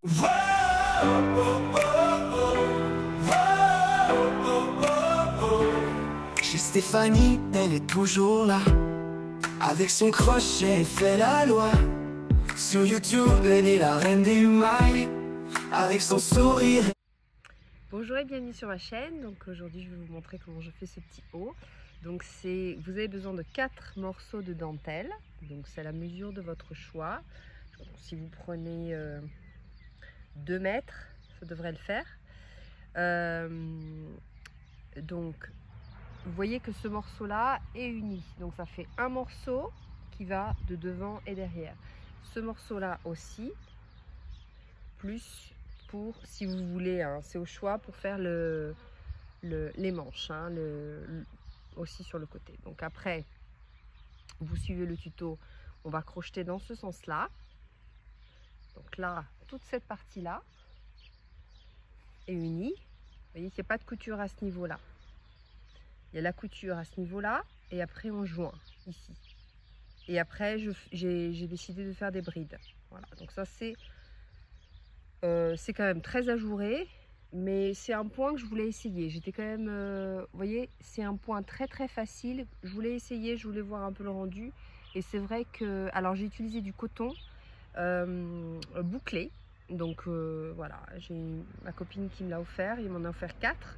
Chez Stéphanie, elle est toujours là. Avec son crochet, elle fait la loi. Sur YouTube, elle est la reine des mailles. Avec son sourire. Bonjour et bienvenue sur ma chaîne. Donc aujourd'hui, je vais vous montrer comment je fais ce petit haut. Donc vous avez besoin de 4 morceaux de dentelle. Donc c'est la mesure de votre choix. Si vous prenez 2 mètres, ça devrait le faire. Donc vous voyez que ce morceau là est uni, donc ça fait un morceau qui va de devant et derrière. Ce morceau là aussi, plus pour, si vous voulez, hein, c'est au choix, pour faire les manches, hein, aussi sur le côté. Donc après, vous suivez le tuto, on va crocheter dans ce sens là. Donc là, toute cette partie là est unie. Vous voyez qu'il n'y a pas de couture à ce niveau là. Il y a la couture à ce niveau-là et après on joint ici. Et après j'ai décidé de faire des brides. Voilà, donc ça c'est quand même très ajouré, mais c'est un point que je voulais essayer. J'étais quand même, vous voyez, c'est un point très facile. Je voulais essayer, je voulais voir un peu le rendu. Et c'est vrai que, alors j'ai utilisé du coton bouclé. Donc voilà, j'ai ma copine qui me l'a offert, il m'en a offert 4.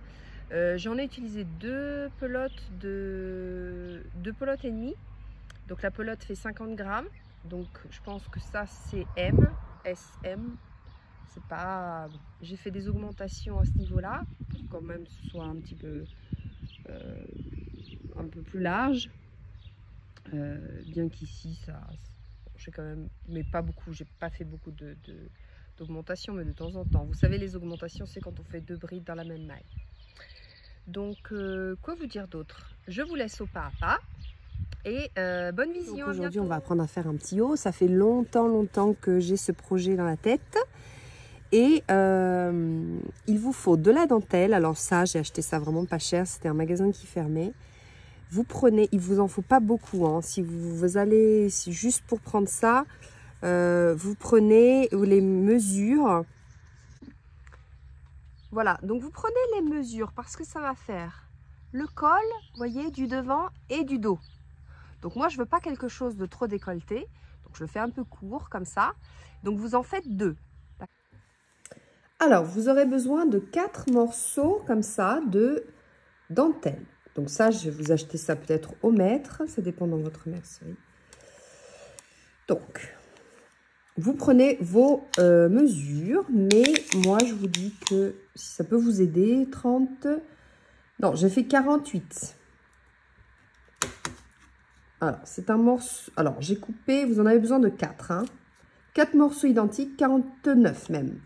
J'en ai utilisé 2 pelotes et demie. Donc la pelote fait 50 grammes. Donc je pense que ça c'est SM. C'est pas. J'ai fait des augmentations à ce niveau-là pour quand même que ce soit un petit peu plus large. Bien qu'ici ça, j'ai quand même, mais pas beaucoup. J'ai pas fait beaucoup d'augmentation, mais de temps en temps. Vous savez, les augmentations, c'est quand on fait 2 brides dans la même maille. Donc, quoi vous dire d'autre? Je vous laisse au pas à pas et bonne vision. Aujourd'hui, on va apprendre à faire un petit haut. Ça fait longtemps que j'ai ce projet dans la tête. Et il vous faut de la dentelle. Alors ça, j'ai acheté ça vraiment pas cher. C'était un magasin qui fermait. Vous prenez, il vous en faut pas beaucoup. Hein. Si vous allez, juste pour prendre ça, vous prenez les mesures. Voilà, donc vous prenez les mesures parce que ça va faire le col, vous voyez, du devant et du dos. Donc moi, je veux pas quelque chose de trop décolleté. Donc je le fais un peu court comme ça. Donc vous en faites 2. Alors, vous aurez besoin de 4 morceaux comme ça de dentelle. Donc ça, je vais vous acheter ça peut-être au mètre. Ça dépend dans votre mercerie. Donc, vous prenez vos mesures, mais moi je vous dis que si ça peut vous aider, 30, non, j'ai fait 48. Alors, c'est un morceau, alors j'ai coupé, vous en avez besoin de 4, hein. 4 morceaux identiques, 49 même.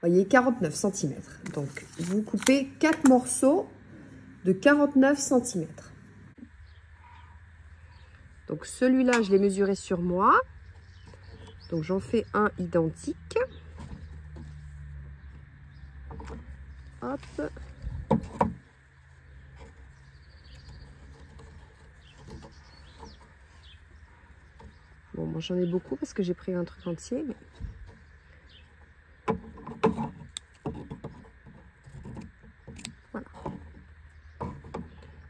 Vous voyez, 49 cm. Donc, vous coupez 4 morceaux de 49 cm. Donc, celui-là, je l'ai mesuré sur moi. Donc j'en fais un identique. Hop. Bon, moi j'en ai beaucoup parce que j'ai pris un truc entier. Mais... voilà.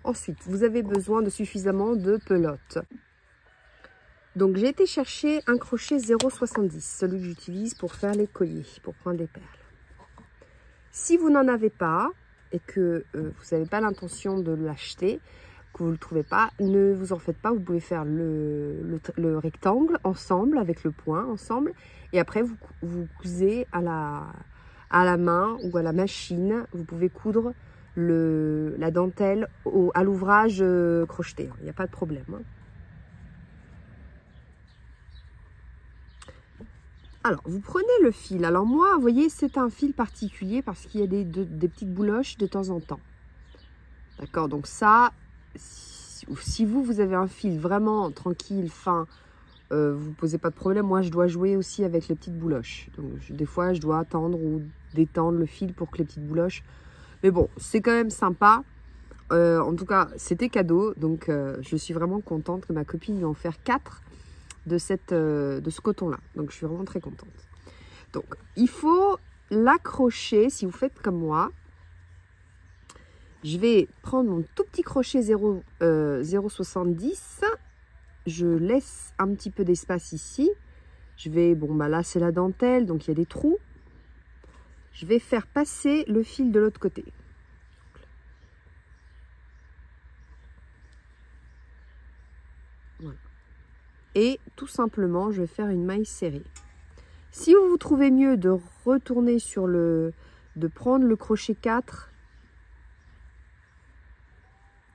Ensuite, vous avez besoin de suffisamment de pelote. Donc j'ai été chercher un crochet 0,70, celui que j'utilise pour faire les colliers, pour prendre des perles. Si vous n'en avez pas et que vous n'avez pas l'intention de l'acheter, que vous ne le trouvez pas, ne vous en faites pas. Vous pouvez faire le rectangle ensemble avec le point ensemble et après vous cousez à la main ou à la machine. Vous pouvez coudre la dentelle à l'ouvrage crocheté. Il n'y a pas de problème. Hein. Alors, vous prenez le fil. Alors moi, vous voyez, c'est un fil particulier parce qu'il y a des petites bouloches de temps en temps. D'accord, donc ça, si vous avez un fil vraiment tranquille, fin, vous ne posez pas de problème. Moi, je dois jouer aussi avec les petites bouloches. Donc, des fois, je dois attendre ou détendre le fil pour que les petites bouloches... Mais bon, c'est quand même sympa. En tout cas, c'était cadeau. Donc, je suis vraiment contente que ma copine lui en offert 4 de ce coton-là. Donc, je suis vraiment très contente. Donc, il faut l'accrocher, si vous faites comme moi. Je vais prendre mon tout petit crochet 0,70. Je laisse un petit peu d'espace ici. Je vais, bon, bah là, c'est la dentelle, donc il y a des trous. Je vais faire passer le fil de l'autre côté. Voilà. Et tout simplement, je vais faire une maille serrée. Si vous trouvez mieux de retourner sur de prendre le crochet 4,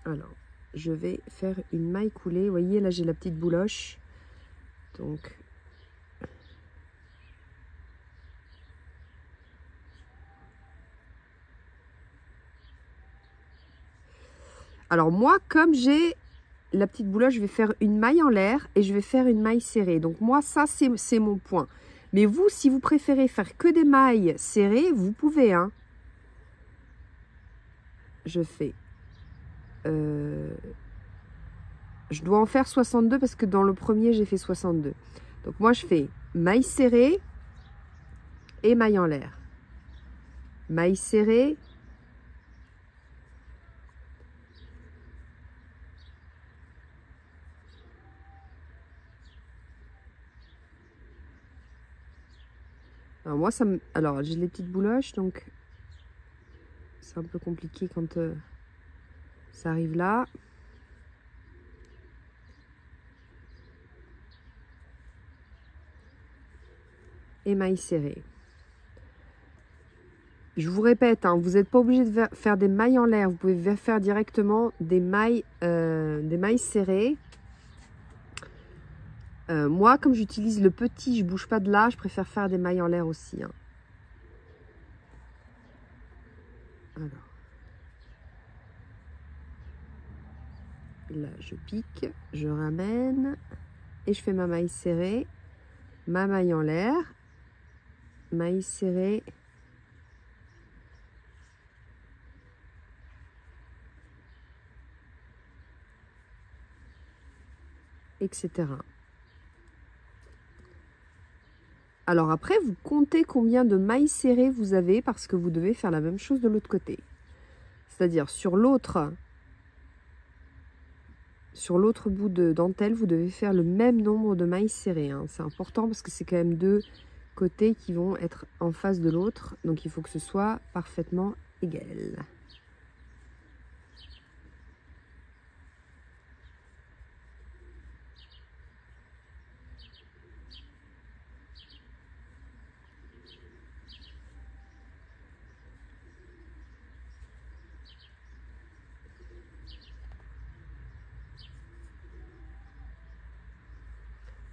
alors, je vais faire une maille coulée. Vous voyez, là, j'ai la petite bouloche. Donc, alors moi, comme j'ai la petite bouloche, je vais faire une maille en l'air et je vais faire une maille serrée. Donc moi, ça, c'est mon point. Mais vous, si vous préférez faire que des mailles serrées, vous pouvez. Hein. Je fais... je dois en faire 62 parce que dans le premier, j'ai fait 62. Donc moi, je fais maille serrée et maille en l'air. Maille serrée. Alors moi, alors j'ai les petites bouloches, donc c'est un peu compliqué quand ça arrive là. Et maille serrée. Je vous répète, hein, vous n'êtes pas obligé de faire des mailles en l'air. Vous pouvez faire directement des mailles serrées. Moi, comme j'utilise le petit, je ne bouge pas de là, je préfère faire des mailles en l'air aussi. Hein. Alors. Là, je pique, je ramène et je fais ma maille serrée, ma maille en l'air, maille serrée, etc. Alors après, vous comptez combien de mailles serrées vous avez parce que vous devez faire la même chose de l'autre côté. C'est-à-dire sur l'autre bout de dentelle, vous devez faire le même nombre de mailles serrées. Hein. C'est important parce que c'est quand même deux côtés qui vont être en face de l'autre. Donc il faut que ce soit parfaitement égal.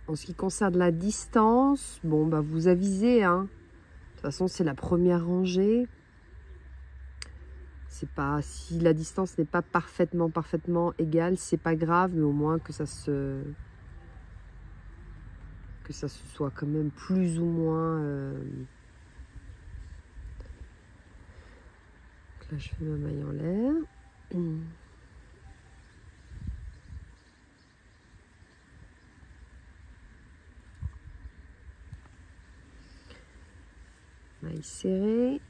En ce qui concerne la distance, bon, bah, vous avisez. Hein. De toute façon, c'est la première rangée. C'est pas, si la distance n'est pas parfaitement égale, c'est pas grave, mais au moins que ça se soit quand même plus ou moins. Donc là, je fais ma maille en l'air. Maille serrée,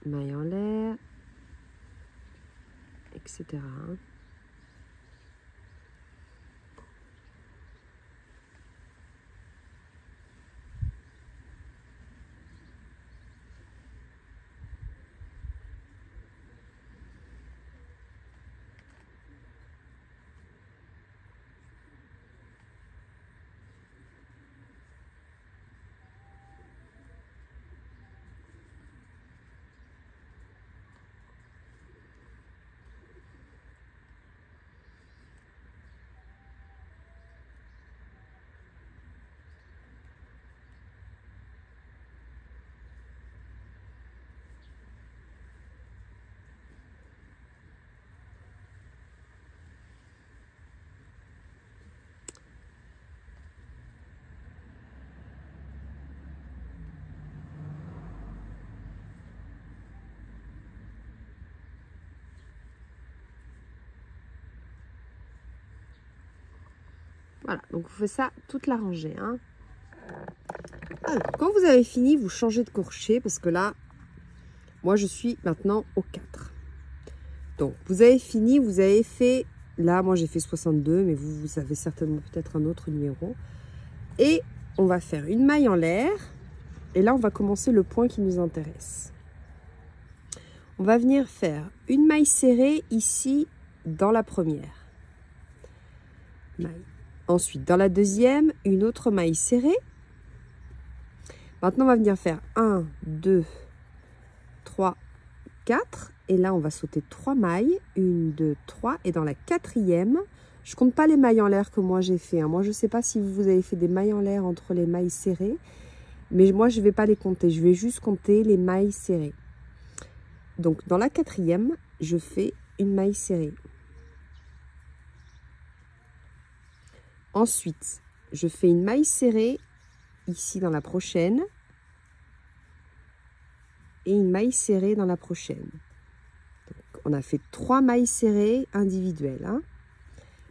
maille en l'air, etc. Voilà, donc vous faites ça toute la rangée. Hein. Alors, quand vous avez fini, vous changez de crochet parce que là, moi je suis maintenant au 4. Donc, vous avez fini, vous avez fait, là moi j'ai fait 62, mais vous avez certainement peut-être un autre numéro. Et on va faire une maille en l'air. Et là, on va commencer le point qui nous intéresse. On va venir faire une maille serrée ici dans la première maille. Ensuite, dans la deuxième, une autre maille serrée. Maintenant, on va venir faire 1, 2, 3, 4. Et là, on va sauter 3 mailles. 1, 2, 3. Et dans la quatrième, je ne compte pas les mailles en l'air que moi j'ai fait. Hein. Moi, je ne sais pas si vous avez fait des mailles en l'air entre les mailles serrées. Mais moi, je ne vais pas les compter. Je vais juste compter les mailles serrées. Donc, dans la quatrième, je fais une maille serrée. Ensuite, je fais une maille serrée ici dans la prochaine. Et une maille serrée dans la prochaine. Donc, on a fait 3 mailles serrées individuelles. Hein.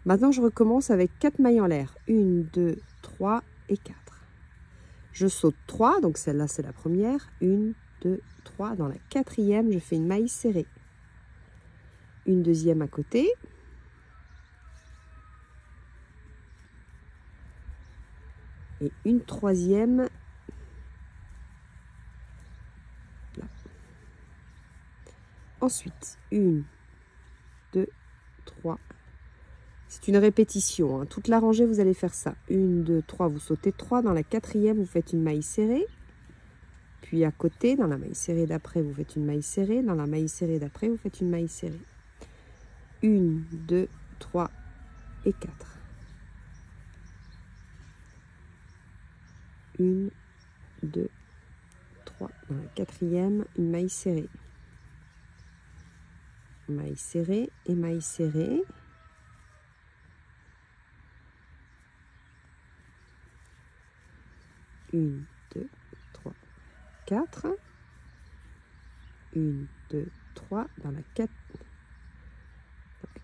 Maintenant, je recommence avec 4 mailles en l'air. 1, 2, 3 et 4. Je saute 3, donc celle-là, c'est la première. 1, 2, 3. Dans la quatrième, je fais une maille serrée. Une deuxième à côté. Et une troisième là. Ensuite, 1, 2, 3. C'est une répétition. Hein. Toute la rangée, vous allez faire ça. 1, 2, 3, vous sautez 3. Dans la quatrième, vous faites une maille serrée. Puis à côté, dans la maille serrée d'après, vous faites une maille serrée. Dans la maille serrée d'après, vous faites une maille serrée. 1, 2, 3 et 4. 1, 2, 3. Dans la quatrième, une maille serrée. Maille serrée et maille serrée. 1, 2, 3, 4. 1, 2, 3. Dans la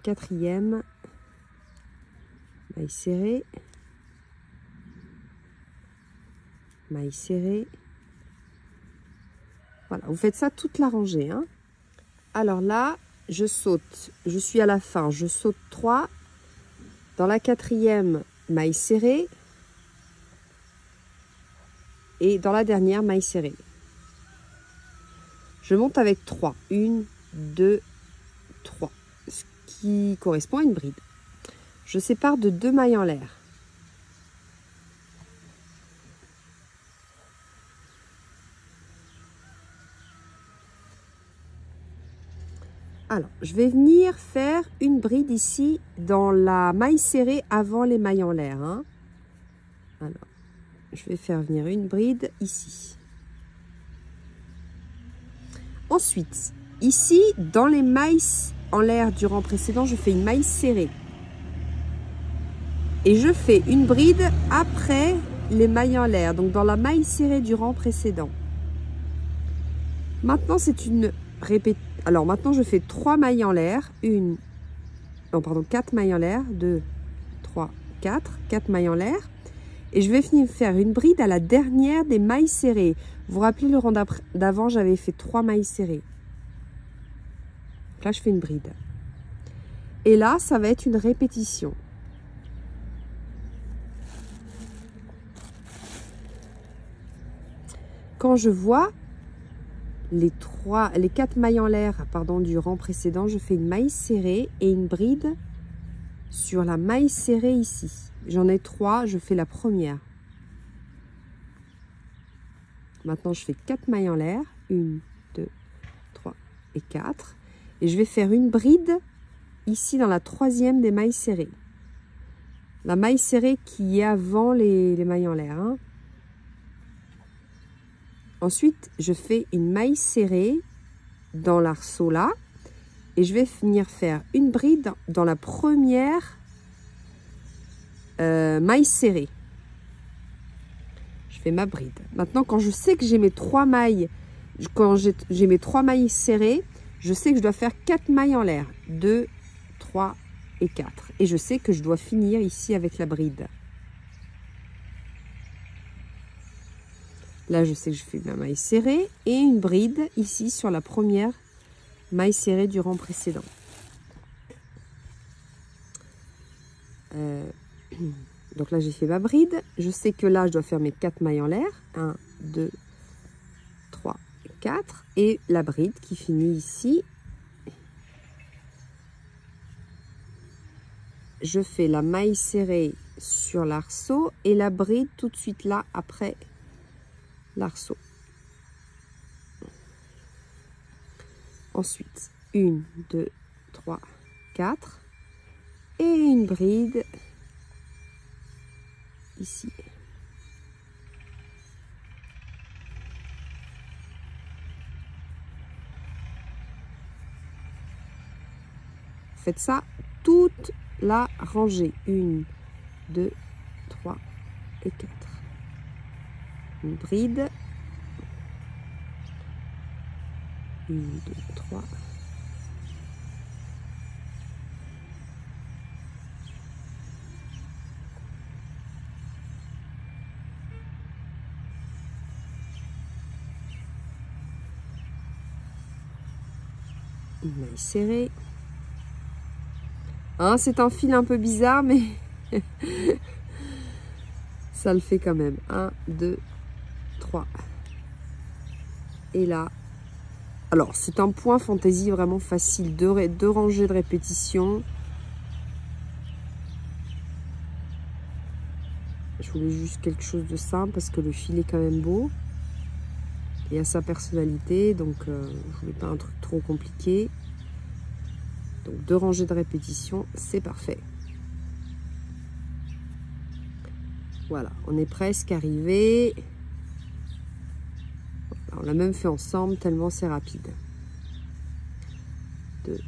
quatrième, maille serrée. Maille serrée. Voilà, vous faites ça toute la rangée. Hein. Alors là, je saute. Je suis à la fin. Je saute 3. Dans la quatrième, maille serrée. Et dans la dernière, maille serrée. Je monte avec 3. 1, 2, 3. Ce qui correspond à une bride. Je sépare de 2 mailles en l'air. Alors, je vais venir faire une bride ici dans la maille serrée avant les mailles en l'air. Hein. Alors, je vais faire venir une bride ici. Ensuite, ici, dans les mailles en l'air du rang précédent, je fais une maille serrée. Et je fais une bride après les mailles en l'air, donc dans la maille serrée du rang précédent. Maintenant, c'est une répétition. Alors maintenant, je fais 3 mailles en l'air. 4 mailles en l'air. 2, 3, 4. 4 mailles en l'air. Et je vais finir faire une bride à la dernière des mailles serrées. Vous vous rappelez, le rang d'avant, j'avais fait 3 mailles serrées. Là, je fais une bride. Et là, ça va être une répétition. Quand je vois les 4 mailles en l'air, du rang précédent, je fais une maille serrée et une bride sur la maille serrée ici. J'en ai 3, je fais la première. Maintenant, je fais 4 mailles en l'air. 1, 2, 3 et 4. Et je vais faire une bride ici dans la troisième des mailles serrées. La maille serrée qui est avant les mailles en l'air. Hein. Ensuite, je fais une maille serrée dans l'arceau là. Et je vais venir faire une bride dans la première maille serrée. Je fais ma bride. Maintenant, quand je sais que j'ai mes 3 mailles, quand j'ai mes 3 mailles serrées, je sais que je dois faire 4 mailles en l'air. 2, 3 et 4. Et je sais que je dois finir ici avec la bride. Là, je sais que je fais ma maille serrée et une bride ici sur la première maille serrée du rang précédent. Donc là, j'ai fait ma bride. Je sais que là, je dois faire mes 4 mailles en l'air. 1, 2, 3, 4. Et la bride qui finit ici. Je fais la maille serrée sur l'arceau et la bride tout de suite là après l'arceau. Ensuite, 1, 2, 3, 4 et une bride ici. Faites ça toute la rangée. 1, 2, 3 et 4. Une bride. 1, 2, 3. Une maille serrée. Hein, c'est un fil un peu bizarre, mais ça le fait quand même. 1, 2, 3. Et là, alors c'est un point fantaisie vraiment facile. Deux rangées de répétition. Je voulais juste quelque chose de simple parce que le fil est quand même beau. Il a sa personnalité, donc je voulais pas un truc trop compliqué. Donc 2 rangées de répétition, c'est parfait. Voilà, on est presque arrivé. On l'a même fait ensemble tellement c'est rapide. 2,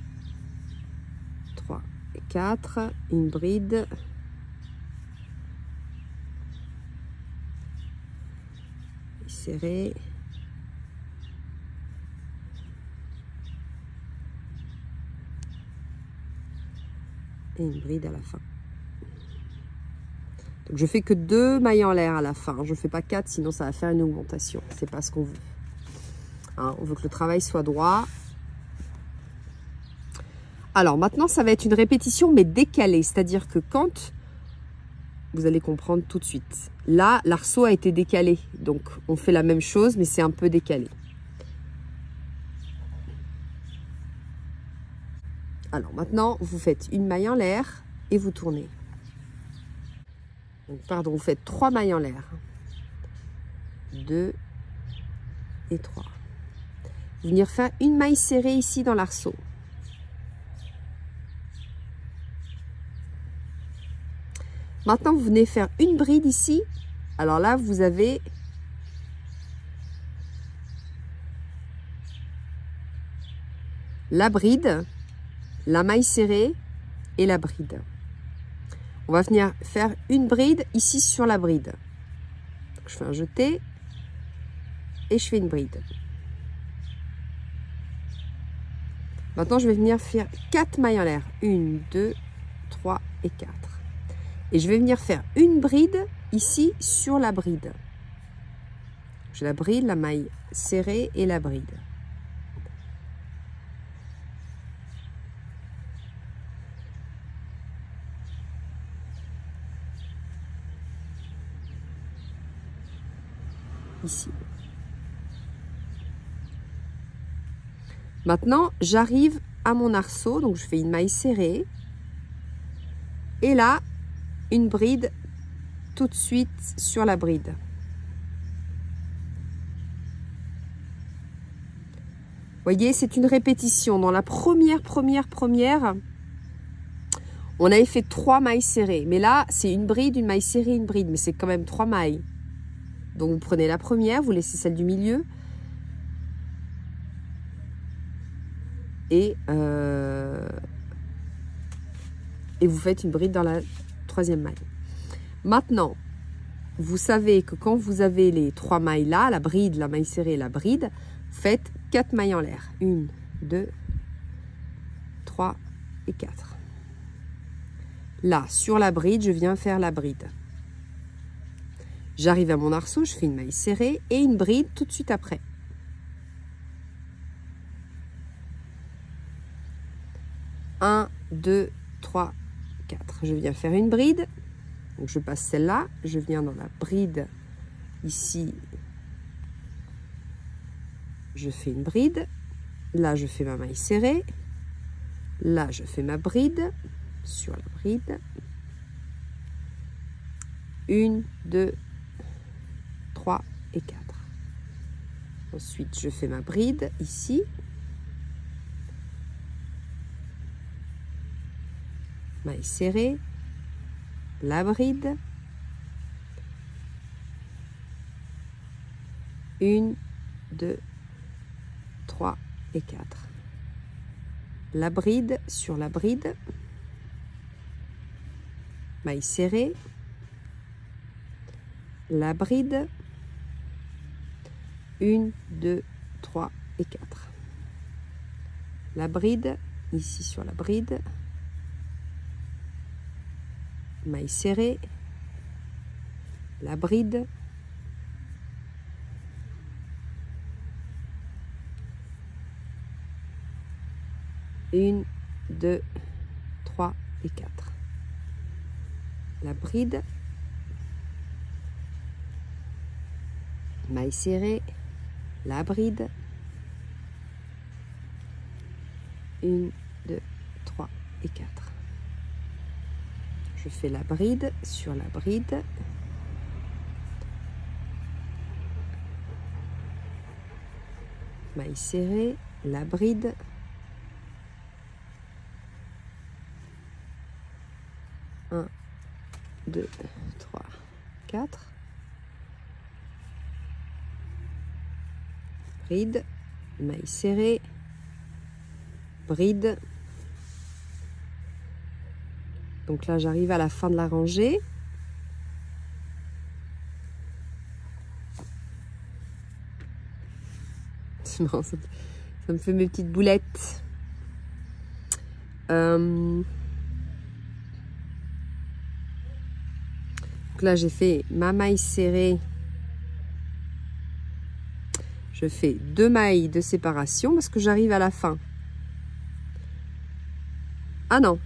3 et 4. Une bride. Serrée. Et une bride à la fin. Donc je fais que 2 mailles en l'air à la fin. Je ne fais pas 4, sinon ça va faire une augmentation. C'est pas ce qu'on veut. Hein, on veut que le travail soit droit. Alors maintenant, ça va être une répétition mais décalée. C'est-à-dire que quand, vous allez comprendre tout de suite. Là, l'arceau a été décalé. Donc on fait la même chose, mais c'est un peu décalé. Alors maintenant, vous faites une maille en l'air et vous tournez. Donc, pardon, vous faites 3 mailles en l'air. 2 et 3. Venir faire une maille serrée ici dans l'arceau. Maintenant, vous venez faire une bride ici. Alors là, vous avez la bride, la maille serrée et la bride. On va venir faire une bride ici sur la bride. Donc, je fais un jeté et je fais une bride. Maintenant, je vais venir faire 4 mailles en l'air. 1, 2, 3 et 4. Et je vais venir faire une bride ici sur la bride. J'ai la bride, la maille serrée et la bride. Ici. Maintenant, j'arrive à mon arceau, donc je fais une maille serrée. Et là, une bride tout de suite sur la bride. Vous voyez, c'est une répétition. Dans la première, on avait fait 3 mailles serrées. Mais là, c'est une bride, une maille serrée, une bride. Mais c'est quand même 3 mailles. Donc, vous prenez la première, vous laissez celle du milieu. Et vous faites une bride dans la 3e maille. Maintenant, vous savez que quand vous avez les 3 mailles là, la bride, la maille serrée et la bride, vous faites 4 mailles en l'air. 1, 2, 3 et 4. Là, sur la bride, je viens faire la bride. J'arrive à mon arceau, je fais une maille serrée et une bride tout de suite après. Un, 2, 3, 4. Je viens faire une bride. Donc je passe celle-là, je viens dans la bride ici. Je fais une bride. Là, je fais ma maille serrée. Là, je fais ma bride sur la bride. 1, 2, 3 et 4. Ensuite, je fais ma bride ici. Maille serrée. La bride. 1, 2, 3 et 4. La bride sur la bride. Maille serrée. La bride. 1, 2, 3 et 4. La bride, ici sur la bride. Maille serrée. La bride. 1, 2, 3 et 4. La bride. Maille serrée. La bride. 1, 2, 3 et 4. Je fais la bride sur la bride. Maille serrée, la bride. 1, 2, 3, 4. Bride, maille serrée, bride. Donc là, j'arrive à la fin de la rangée. C'est marrant, ça me fait mes petites boulettes. Donc là, j'ai fait ma maille serrée. Je fais 2 mailles de séparation parce que j'arrive à la fin. Ah non.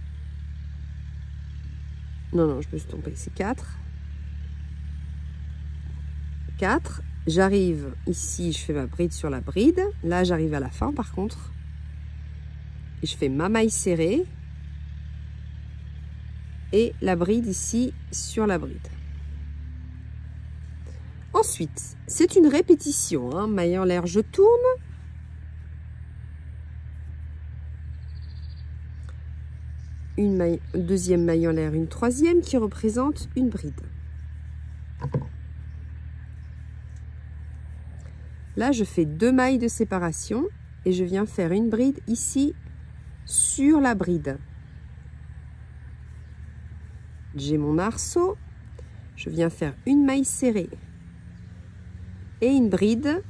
Non, je me suis trompée. C'est 4. 4. J'arrive ici, je fais ma bride sur la bride. Là, j'arrive à la fin par contre. Et je fais ma maille serrée. Et la bride ici sur la bride. Ensuite, c'est une répétition, hein. Maille en l'air, je tourne. Une maille, deuxième maille en l'air, une troisième qui représente une bride. Là, je fais 2 mailles de séparation et je viens faire une bride ici sur la bride. J'ai mon arceau, je viens faire une maille serrée et une bride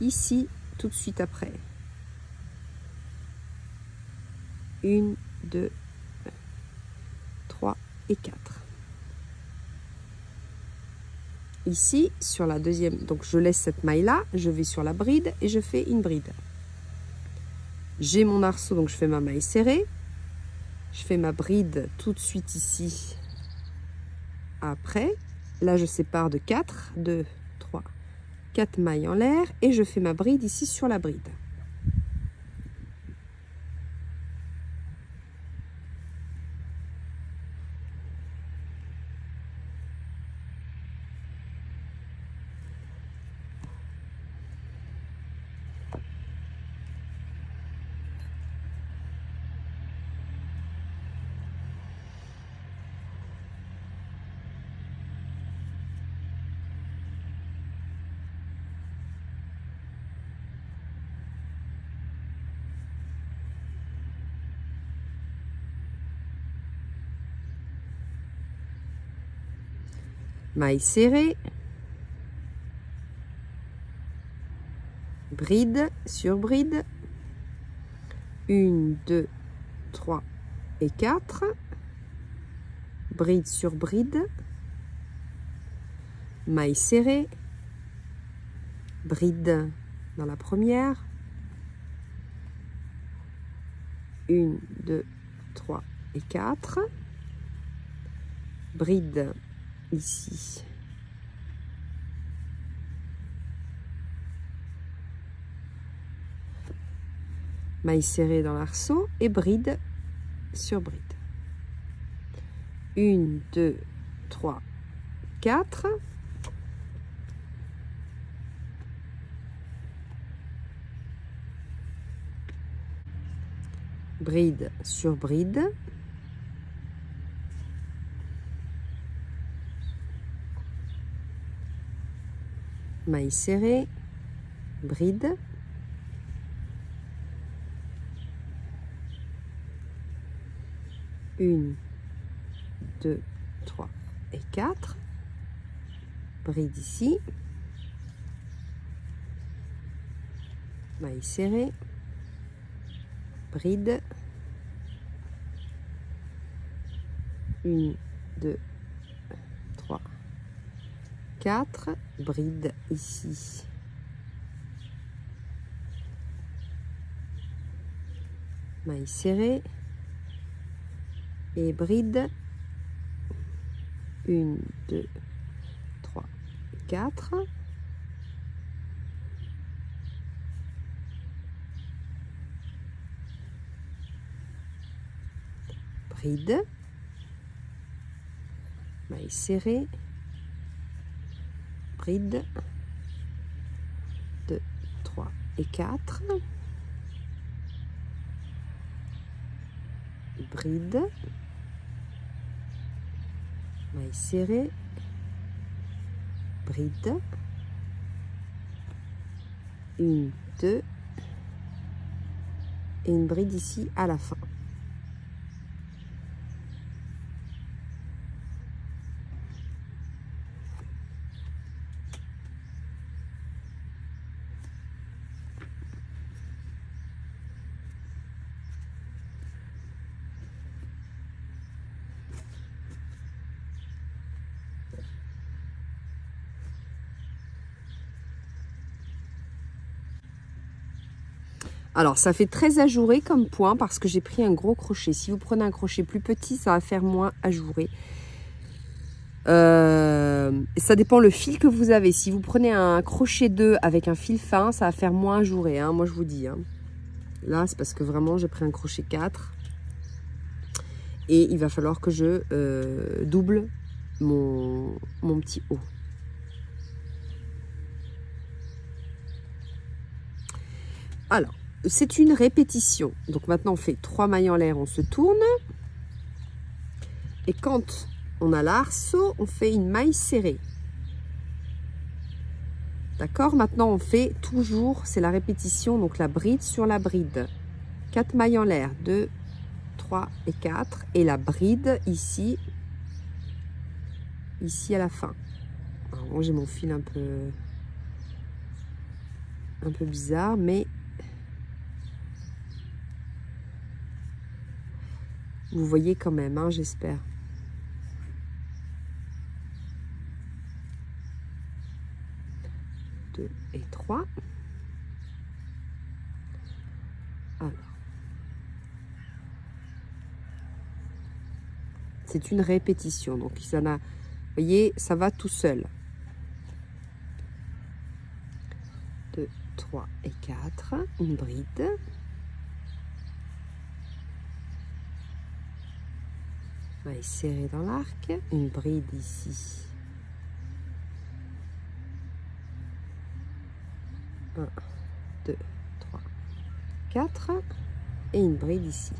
ici tout de suite après. 1, 2, 3 et 4. Ici, sur la deuxième, donc je laisse cette maille-là, je vais sur la bride et je fais une bride. J'ai mon arceau, donc je fais ma maille serrée. Je fais ma bride tout de suite ici. Après, là, je sépare de 4, 2, 3, 4 mailles en l'air et je fais ma bride ici sur la bride. Maille serrée, bride sur bride, 1, 2, 3 et 4, bride sur bride, maille serrée, bride dans la première, 1, 2, 3 et 4, bride ici, maille serrée dans l'arceau et bride sur bride, 1, 2, 3, 4, bride sur bride, maille serrée, bride, une, 2, 3 et 4, bride ici, maille serrée, bride, 1, 2, 3, 4, bride ici, maille serrée et bride, 1, 2, 3, 4, bride, maille serrée, bride, 2, 3 et 4, bride, maille serrée, bride, 1, 2 et une bride ici à la fin. Alors, ça fait très ajouré comme point parce que j'ai pris un gros crochet. Si vous prenez un crochet plus petit, ça va faire moins ajouré. Ça dépend le fil que vous avez. Si vous prenez un crochet 2 avec un fil fin, ça va faire moins ajouré, hein, moi je vous dis. Hein. Là, c'est parce que vraiment, j'ai pris un crochet 4. Et il va falloir que je double mon petit haut. Alors, c'est une répétition. Donc maintenant, on fait 3 mailles en l'air, on se tourne. Et quand on a l'arceau, on fait une maille serrée. D'accord? Maintenant, on fait toujours, c'est la répétition, donc la bride sur la bride. 4 mailles en l'air, 2, 3 et 4. Et la bride ici à la fin. Alors, moi, j'ai mon fil un peu bizarre, mais vous voyez quand même, hein, j'espère. Et 3. Alors, c'est une répétition, donc ça n'a, vous voyez, ça va tout seul. 2, 3 et 4, une bride. Maille serrée dans l'arc, une bride ici. 1, 2, 3, 4 et une bride ici.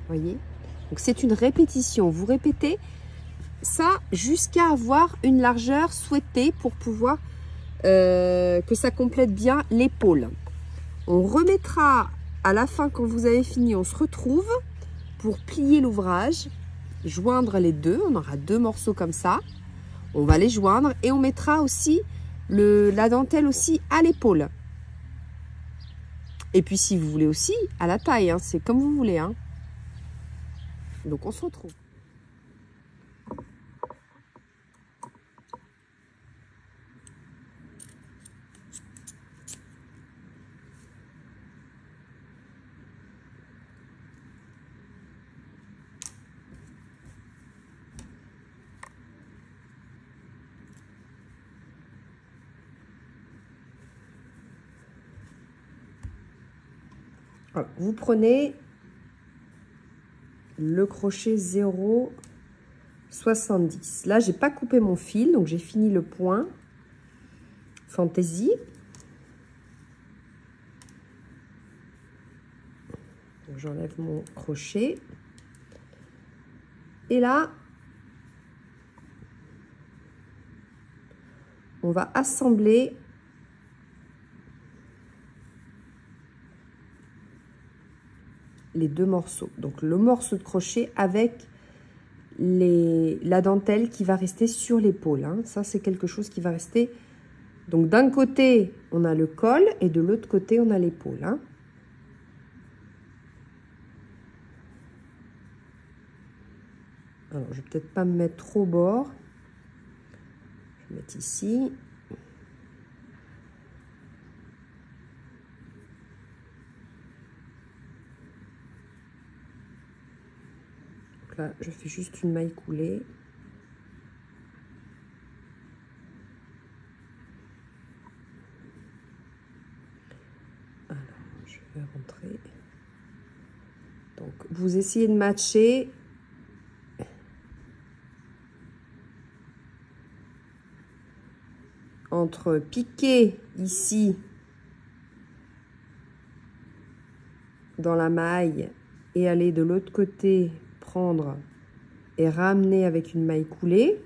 Voyez? Donc c'est une répétition. Vous répétez ça jusqu'à avoir une largeur souhaitée pour pouvoir que ça complète bien l'épaule. On remettra à la fin quand vous avez fini, on se retrouve pour plier l'ouvrage, joindre les deux. On aura 2 morceaux comme ça. On va les joindre et on mettra aussi la dentelle aussi à l'épaule. Et puis si vous voulez aussi, à la taille, hein, c'est comme vous voulez. Hein. Donc on se retrouve. Voilà, vous prenez le crochet 0,70. Là, j'ai pas coupé mon fil, donc j'ai fini le point fantaisie. J'enlève mon crochet. Et là, on va assembler les deux morceaux. Donc le morceau de crochet avec la dentelle qui va rester sur l'épaule. Hein. Ça, c'est quelque chose qui va rester. Donc d'un côté, on a le col et de l'autre côté, on a l'épaule. Hein. Alors, je vais peut-être pas me mettre trop au bord. Je vais mettre ici. Donc là, je fais juste une maille coulée. Alors, je vais rentrer. Donc, vous essayez de matcher. Entre piquer ici dans la maille et aller de l'autre côté prendre et ramener avec une maille coulée.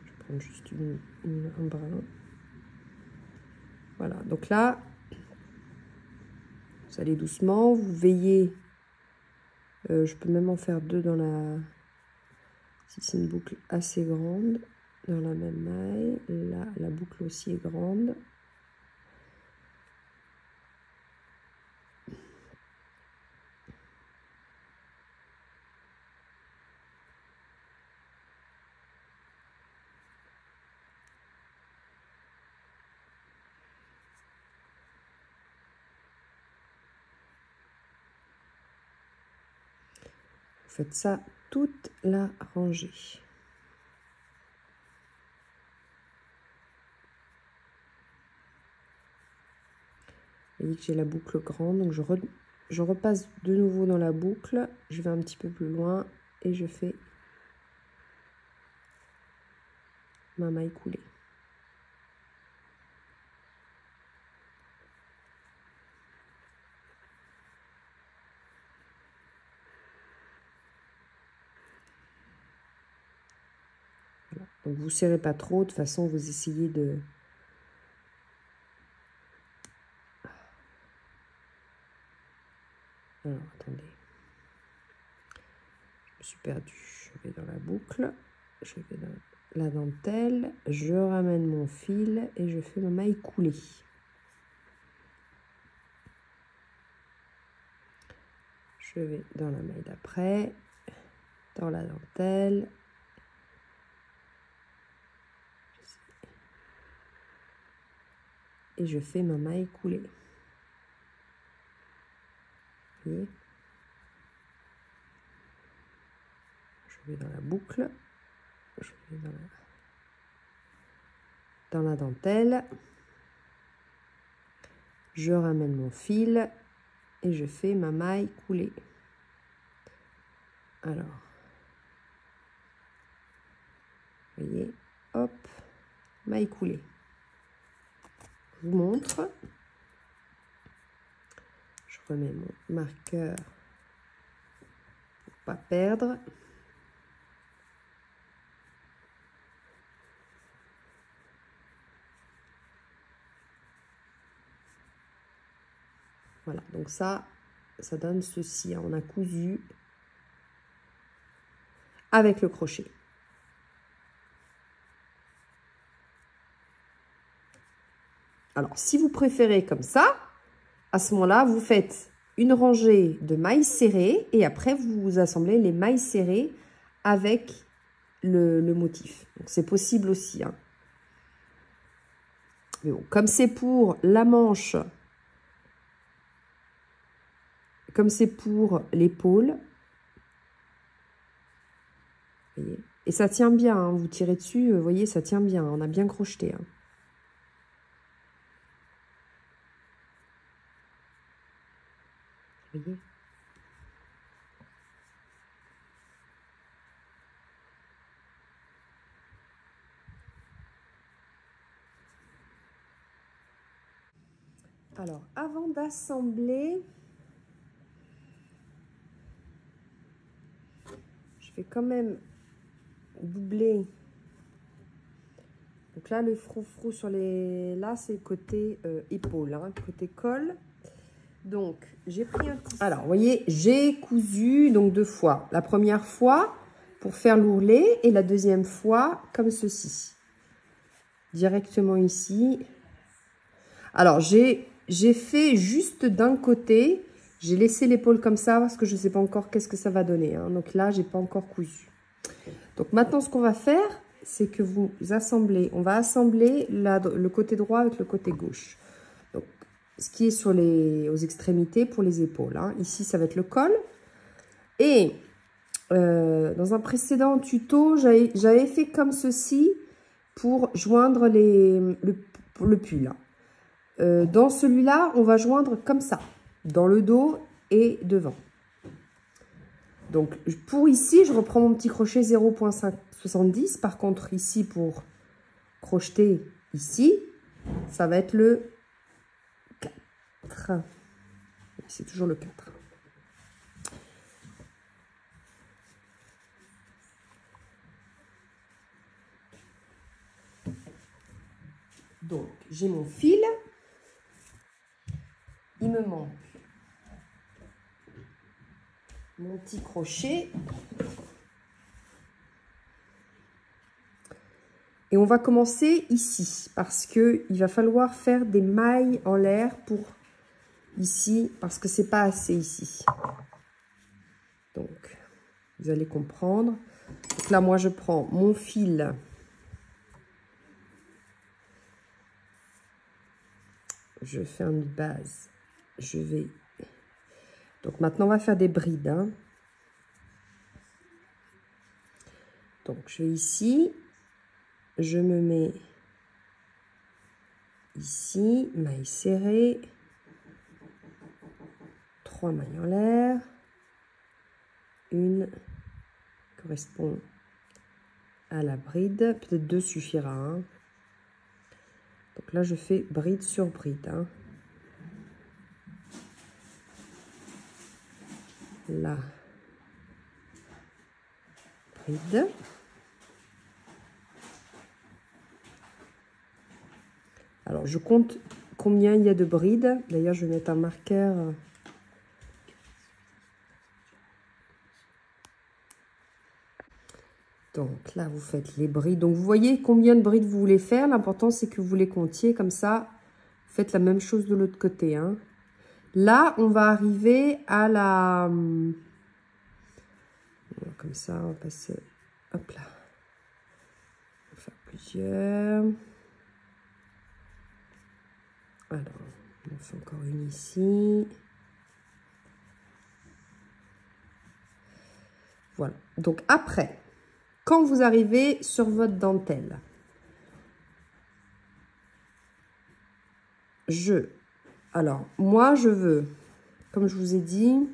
Je vais prendre juste un brin. Voilà, donc là, vous allez doucement, vous veillez. Je peux même en faire deux dans la... Si c'est une boucle assez grande, dans la même maille. Là, la boucle aussi est grande. Faites ça toute la rangée. Vous voyez que j'ai la boucle grande, donc je repasse de nouveau dans la boucle. Je vais un petit peu plus loin et je fais ma maille coulée. Donc vous serrez pas trop, de toute façon vous essayez de... Alors attendez, je me suis perdue. Je vais dans la boucle, je vais dans la dentelle, je ramène mon fil et je fais ma maille coulée. Je vais dans la maille d'après, dans la dentelle. Et je fais ma maille coulée. Vous voyez? Je vais dans la boucle. Je vais dans la dentelle. Je ramène mon fil et je fais ma maille coulée. Alors, vous voyez, hop, maille coulée. Je vous montre. Je remets mon marqueur pour ne pas perdre. Voilà, donc ça donne ceci. On a cousu avec le crochet. Alors, si vous préférez comme ça, à ce moment-là, vous faites une rangée de mailles serrées et après, vous assemblez les mailles serrées avec le motif. Donc, c'est possible aussi. Hein. Mais bon, comme c'est pour la manche, comme c'est pour l'épaule, et ça tient bien, hein, vous tirez dessus, vous voyez, ça tient bien, on a bien crocheté. Hein. Vous voyez ? Alors, avant d'assembler, je vais quand même doubler. Donc là, le froufrou sur les... Là, c'est côté épaule, hein, côté col. Donc, j'ai pris un tissu. Alors, vous voyez, j'ai cousu donc 2 fois. La première fois pour faire l'ourlet et la deuxième fois comme ceci. Directement ici. Alors, j'ai fait juste d'un côté. J'ai laissé l'épaule comme ça parce que je ne sais pas encore qu'est-ce que ça va donner. Hein. Donc là, je n'ai pas encore cousu. Donc maintenant, ce qu'on va faire, c'est que vous assemblez. On va assembler le côté droit avec le côté gauche. Donc, ce qui est sur aux extrémités pour les épaules. Hein. Ici, ça va être le col. Et dans un précédent tuto, j'avais fait comme ceci pour joindre le pull. Dans celui-là, on va joindre comme ça, dans le dos et devant. Donc, pour ici, je reprends mon petit crochet 0,70. Par contre, ici, pour crocheter ici, ça va être le 4. C'est toujours le 4. Donc, j'ai mon fil. Il me manque mon petit crochet. Et on va commencer ici parce qu'il va falloir faire des mailles en l'air pour ici parce que c'est pas assez ici. Donc, vous allez comprendre. Donc là, moi, je prends mon fil. Je fais une base. Je vais... Donc maintenant, on va faire des brides. Hein. Donc, je vais ici. Je me mets ici. Mailles serrées. 3 mailles en l'air. Une correspond à la bride. Peut-être 2 suffira. Hein. Donc là, je fais bride sur bride. Hein. La bride. Alors, je compte combien il y a de brides. D'ailleurs, je vais mettre un marqueur. Donc là, vous faites les brides. Donc, vous voyez combien de brides vous voulez faire. L'important, c'est que vous les comptiez. Comme ça, vous faites la même chose de l'autre côté. Hein. Là, on va arriver à la... Comme ça, on va passer... Hop là. On va faire plusieurs. Alors, on fait encore une ici. Voilà. Donc, après, quand vous arrivez sur votre dentelle, alors, moi, je veux, comme je vous ai dit,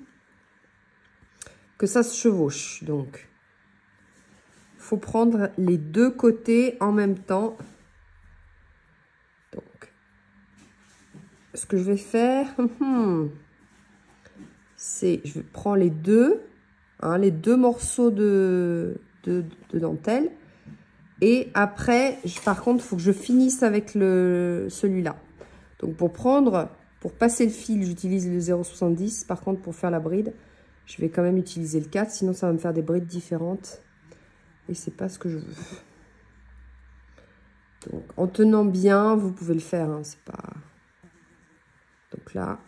que ça se chevauche. Donc, il faut prendre les 2 côtés en même temps. Donc, ce que je vais faire, c'est, je prends les deux morceaux de dentelle. Et après, par contre, il faut que je finisse avec celui-là. Donc, pour passer le fil, j'utilise le 0,70. Par contre, pour faire la bride, je vais quand même utiliser le 4. Sinon, ça va me faire des brides différentes. Et c'est pas ce que je veux. Donc, en tenant bien, vous pouvez le faire, hein, c'est pas... Donc là...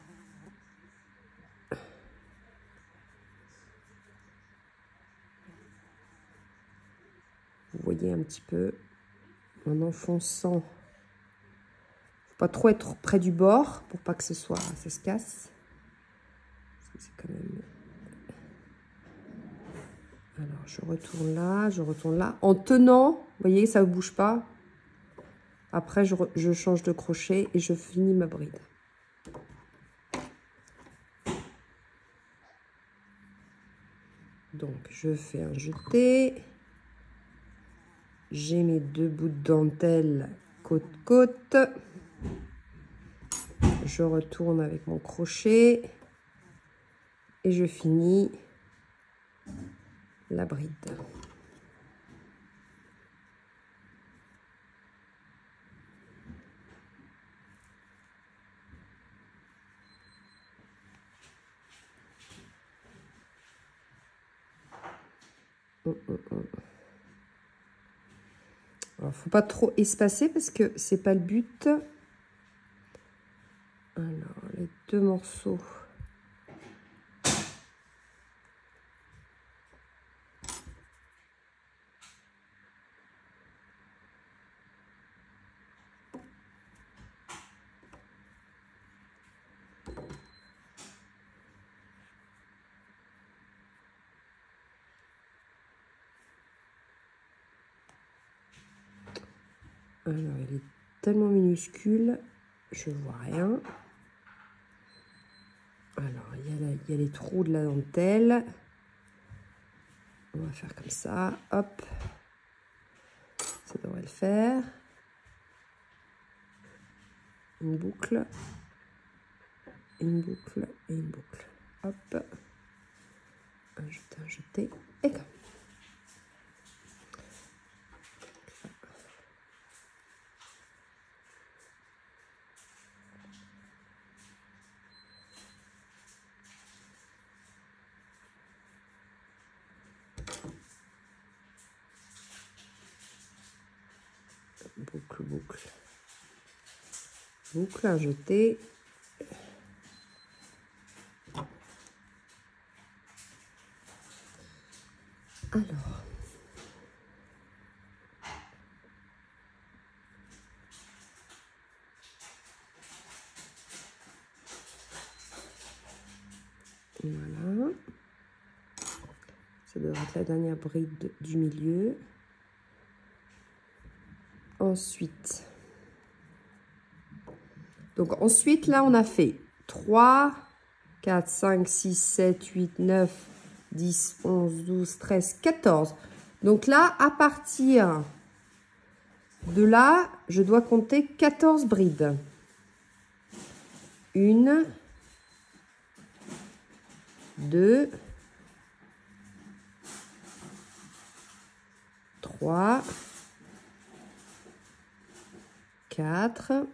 Vous voyez un petit peu, en enfonçant. Faut pas trop être près du bord pour pas que ça se casse. Parce que c'est quand même... Alors, je retourne là. En tenant, vous voyez, ça ne bouge pas. Après, je change de crochet et je finis ma bride. Donc, je fais un jeté. J'ai mes 2 bouts de dentelle côte-côte. Je retourne avec mon crochet. Et je finis la bride. Alors, faut pas trop espacer parce que c'est pas le but. Alors, les 2 morceaux. Alors, il est tellement minuscule, je vois rien. Alors, il y a les trous de la dentelle. On va faire comme ça, hop. Ça devrait le faire. Une boucle. Une boucle et une boucle. Hop. Un jeté, et comme. Boucle, boucle. Boucle, un jeté. Alors. Voilà. Ça devrait être la dernière bride du milieu. Ensuite, là, on a fait 3, 4, 5, 6, 7, 8, 9, 10, 11, 12, 13, 14. Donc là, à partir de là, je dois compter 14 brides. 1, 2, 3, 4,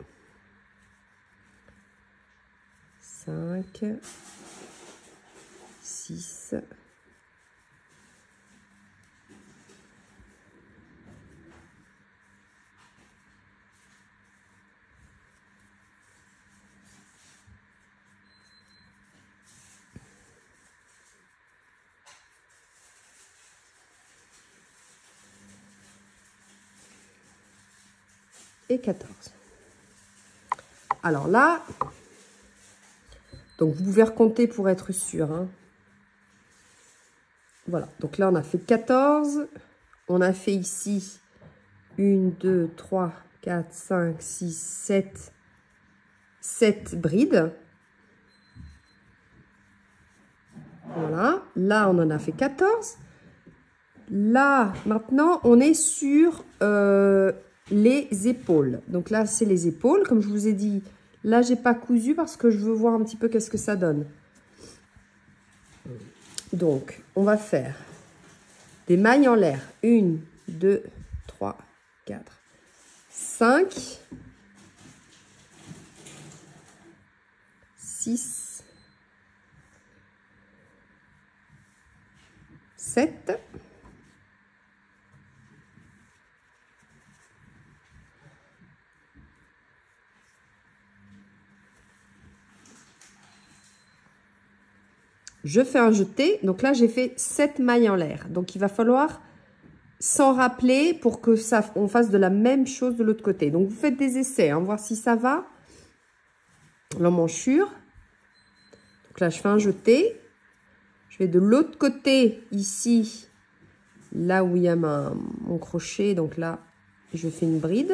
5, 6, 14. Alors là, donc vous pouvez recompter pour être sûr, hein. Voilà, donc là on a fait 14. On a fait ici 1, 2, 3, 4, 5, 6, 7, 7 brides. Voilà, là on en a fait 14. Là, maintenant, on est sur les épaules. Donc là, c'est les épaules. Comme je vous ai dit, là, j'ai pas cousu parce que je veux voir un petit peu qu'est-ce que ça donne. Donc, on va faire des mailles en l'air. 1, 2, 3, 4, 5, 6, 7, je fais un jeté. Donc là, j'ai fait 7 mailles en l'air. Donc, il va falloir s'en rappeler pour que ça, on fasse de la même chose de l'autre côté. Donc, vous faites des essais, hein, voir si ça va. L'emmanchure. Donc là, je fais un jeté. Je vais de l'autre côté, ici, là où il y a mon crochet. Donc là, je fais une bride.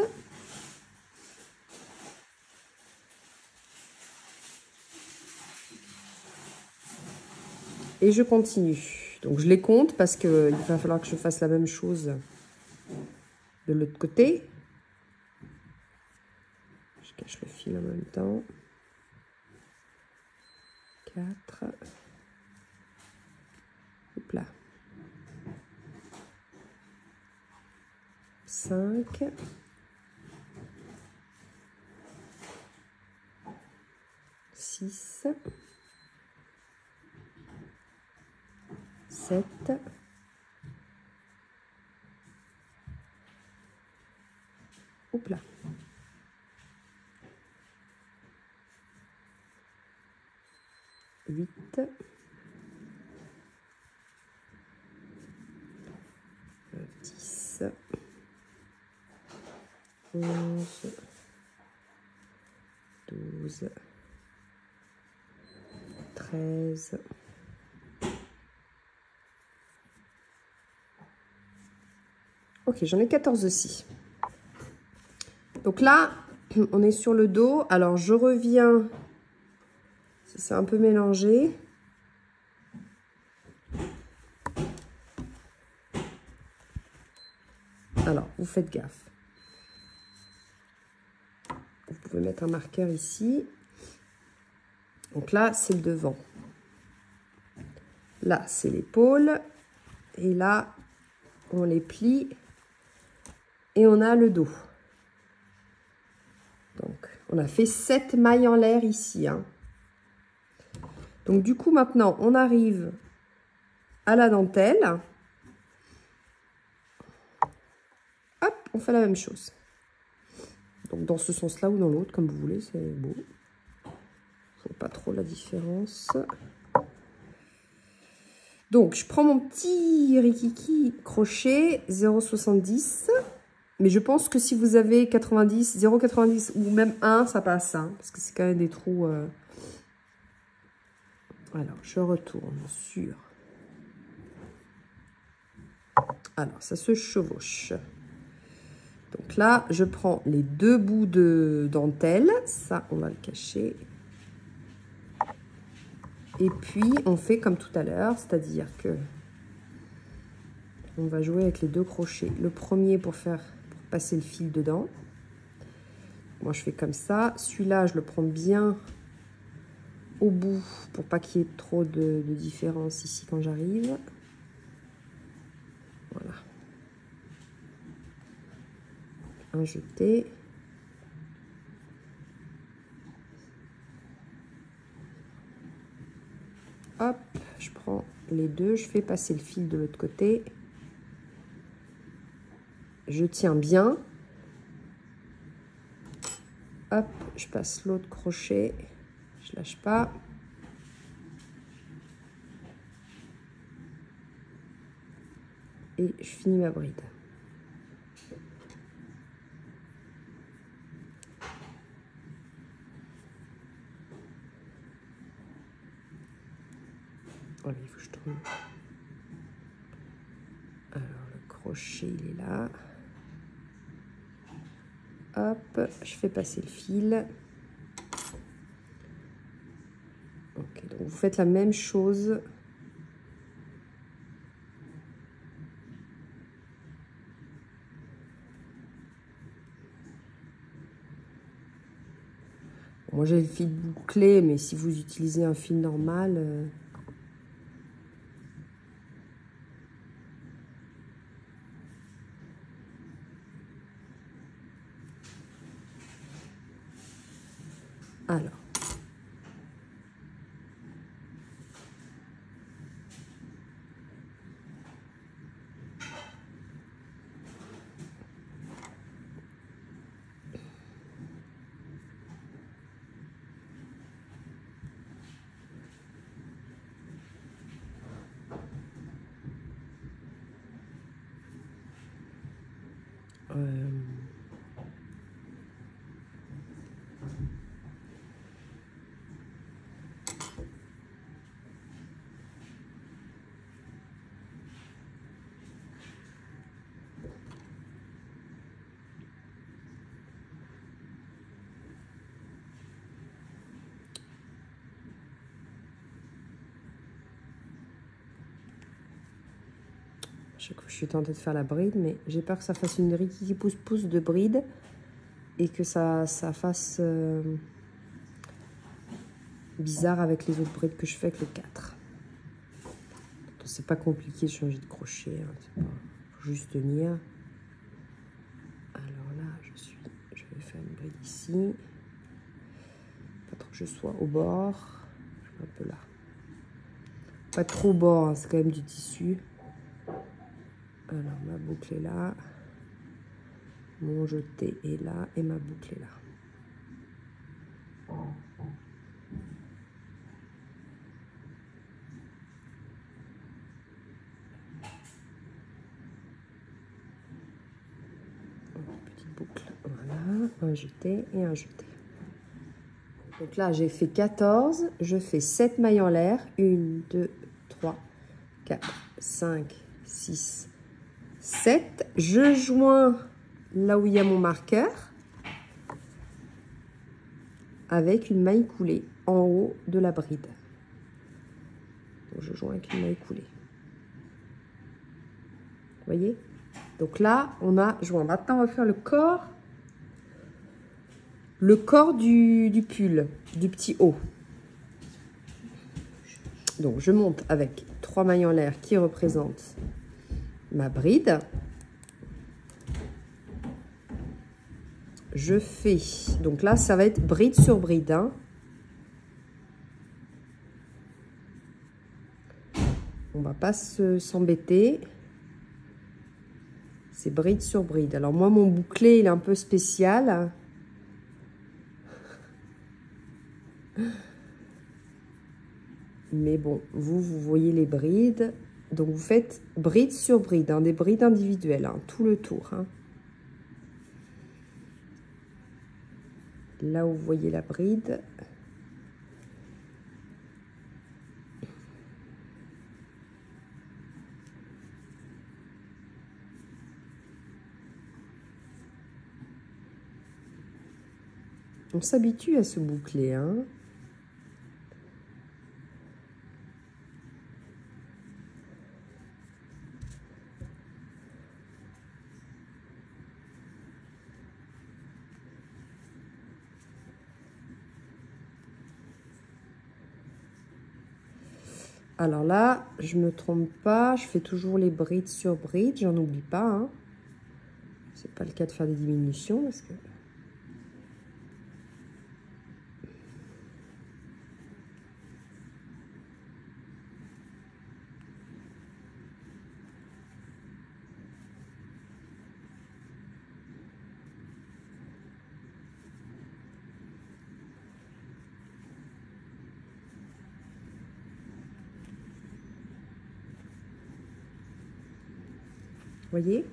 Et je continue. Donc, je les compte parce qu'il va falloir que je fasse la même chose de l'autre côté. Je cache le fil en même temps. 4. Hop là. 5. 6. 7. 8. 10. 11. 12. 13. Ok, j'en ai 14 aussi. Donc là, on est sur le dos. Alors, je reviens. C'est un peu mélangé. Alors, vous faites gaffe. Vous pouvez mettre un marqueur ici. Donc là, c'est le devant. Là, c'est l'épaule. Et là, on les plie. Et on a le dos. Donc, on a fait 7 mailles en l'air ici. Hein. Donc, du coup, maintenant, on arrive à la dentelle. Hop, on fait la même chose. Donc, dans ce sens-là ou dans l'autre, comme vous voulez, c'est beau. Je vois pas trop la différence. Donc, je prends mon petit rikiki crochet 0,70. Mais je pense que si vous avez 90, 0,90 ou même 1, ça passe. Hein, parce que c'est quand même des trous... Alors, je retourne sur... Alors, ça se chevauche. Donc là, je prends les 2 bouts de dentelle. Ça, on va le cacher. Et puis, on fait comme tout à l'heure. C'est-à-dire que on va jouer avec les 2 crochets. Le premier pour passer le fil dedans. Moi, je fais comme ça. Celui-là, je le prends bien au bout pour pas qu'il y ait trop de différence ici quand j'arrive. Voilà. Un jeté. Hop, je prends les 2, je fais passer le fil de l'autre côté. Je tiens bien. Hop, je passe l'autre crochet. Je lâche pas. Et je finis ma bride. Voilà, il faut que je tourne. Alors, le crochet, il est là. Hop, je fais passer le fil. Ok, donc vous faites la même chose. Moi, j'ai le fil bouclé, mais si vous utilisez un fil normal... Alors. Chaque fois, je suis tentée de faire la bride, mais j'ai peur que ça fasse une rikiki pousse-pousse de bride et que ça fasse bizarre avec les autres brides que je fais avec le 4. C'est pas compliqué de changer de crochet, hein, faut juste tenir. Alors là, je vais faire une bride ici. Pas trop que je sois au bord, je vais un peu là. Pas trop au bord, hein, c'est quand même du tissu. Alors, ma boucle est là, mon jeté est là et ma boucle est là. Petite boucle, voilà, un jeté et un jeté. Donc là, j'ai fait 14, je fais 7 mailles en l'air, 1, 2, 3, 4, 5, 6, 7, je joins là où il y a mon marqueur avec une maille coulée en haut de la bride. Donc je joins avec une maille coulée. Vous voyez? Donc là, on a joint. Maintenant, on va faire le corps du pull, du petit haut. Donc je monte avec 3 mailles en l'air qui représentent ma bride. Je fais, donc là ça va être bride sur bride, hein. On va pas s'embêter, c'est bride sur bride. Alors moi mon bouclé il est un peu spécial, mais bon, vous voyez les brides. Donc vous faites bride sur bride, hein, des brides individuelles, hein, tout le tour, hein. Là où vous voyez la bride. On s'habitue à se boucler, hein. Alors là, je me trompe pas, je fais toujours les brides sur brides, j'en oublie pas, hein. C'est pas le cas de faire des diminutions parce que... Voyez?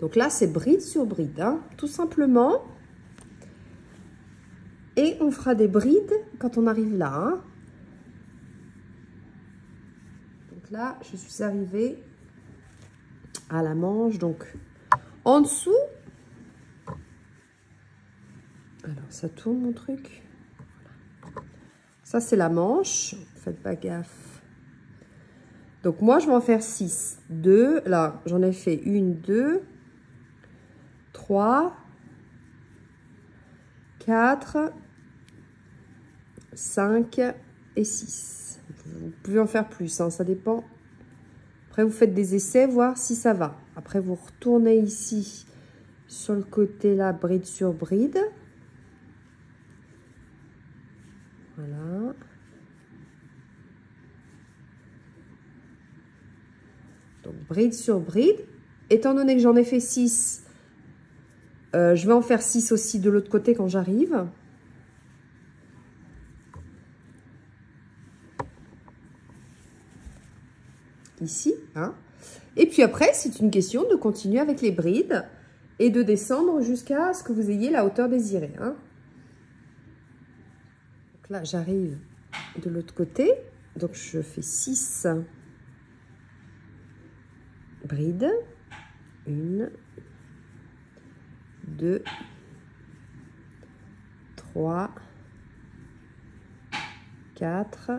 Donc là, c'est bride sur bride, hein, tout simplement. Et on fera des brides quand on arrive là, hein. Donc là, je suis arrivée à la manche. Donc, en dessous... Alors, ça tourne mon truc. Ça, c'est la manche. Faites pas gaffe. Donc, moi, je vais en faire 6. 2. Là, j'en ai fait 1, 2, 3, 4, 5 et 6. Vous pouvez en faire plus, hein, ça dépend. Après, vous faites des essais, voir si ça va. Après, vous retournez ici, sur le côté là, bride sur bride. Voilà. Donc, bride sur bride. Étant donné que j'en ai fait 6, je vais en faire 6 aussi de l'autre côté quand j'arrive. Ici, hein. Et puis après, c'est une question de continuer avec les brides et de descendre jusqu'à ce que vous ayez la hauteur désirée. Hein. Donc là, j'arrive de l'autre côté. Donc, je fais 6 brides. 1, 2, 3, 4,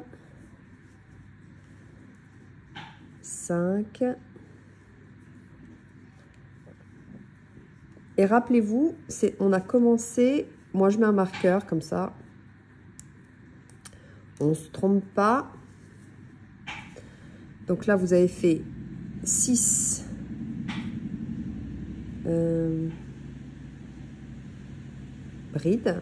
5. Et rappelez-vous, on a commencé, moi je mets un marqueur comme ça. On ne se trompe pas. Donc là, vous avez fait 6 brides.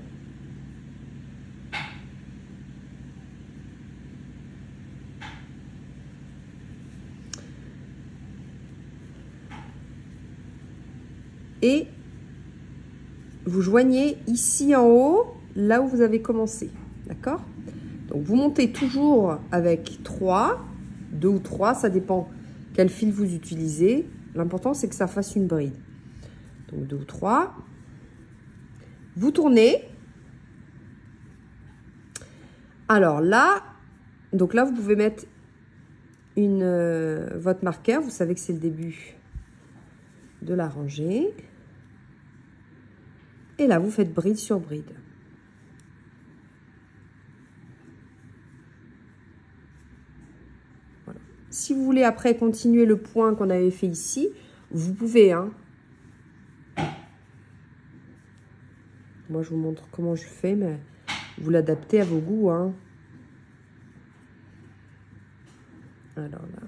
Et vous joignez ici en haut, là où vous avez commencé. D'accord? Donc, vous montez toujours avec 3, 2 ou 3, ça dépend quel fil vous utilisez. L'important, c'est que ça fasse une bride. Donc, 2 ou 3. Vous tournez. Alors là, donc là, vous pouvez mettre votre marqueur. Vous savez que c'est le début de la rangée. Et là, vous faites bride sur bride. Voilà. Si vous voulez après continuer le point qu'on avait fait ici, vous pouvez. Hein. Moi, je vous montre comment je fais, mais vous l'adaptez à vos goûts. Hein. Alors là.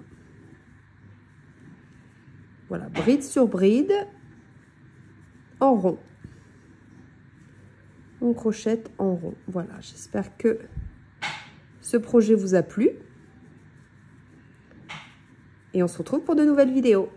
Voilà, bride sur bride, en rond. On crochette en rond. Voilà, j'espère que ce projet vous a plu. Et on se retrouve pour de nouvelles vidéos.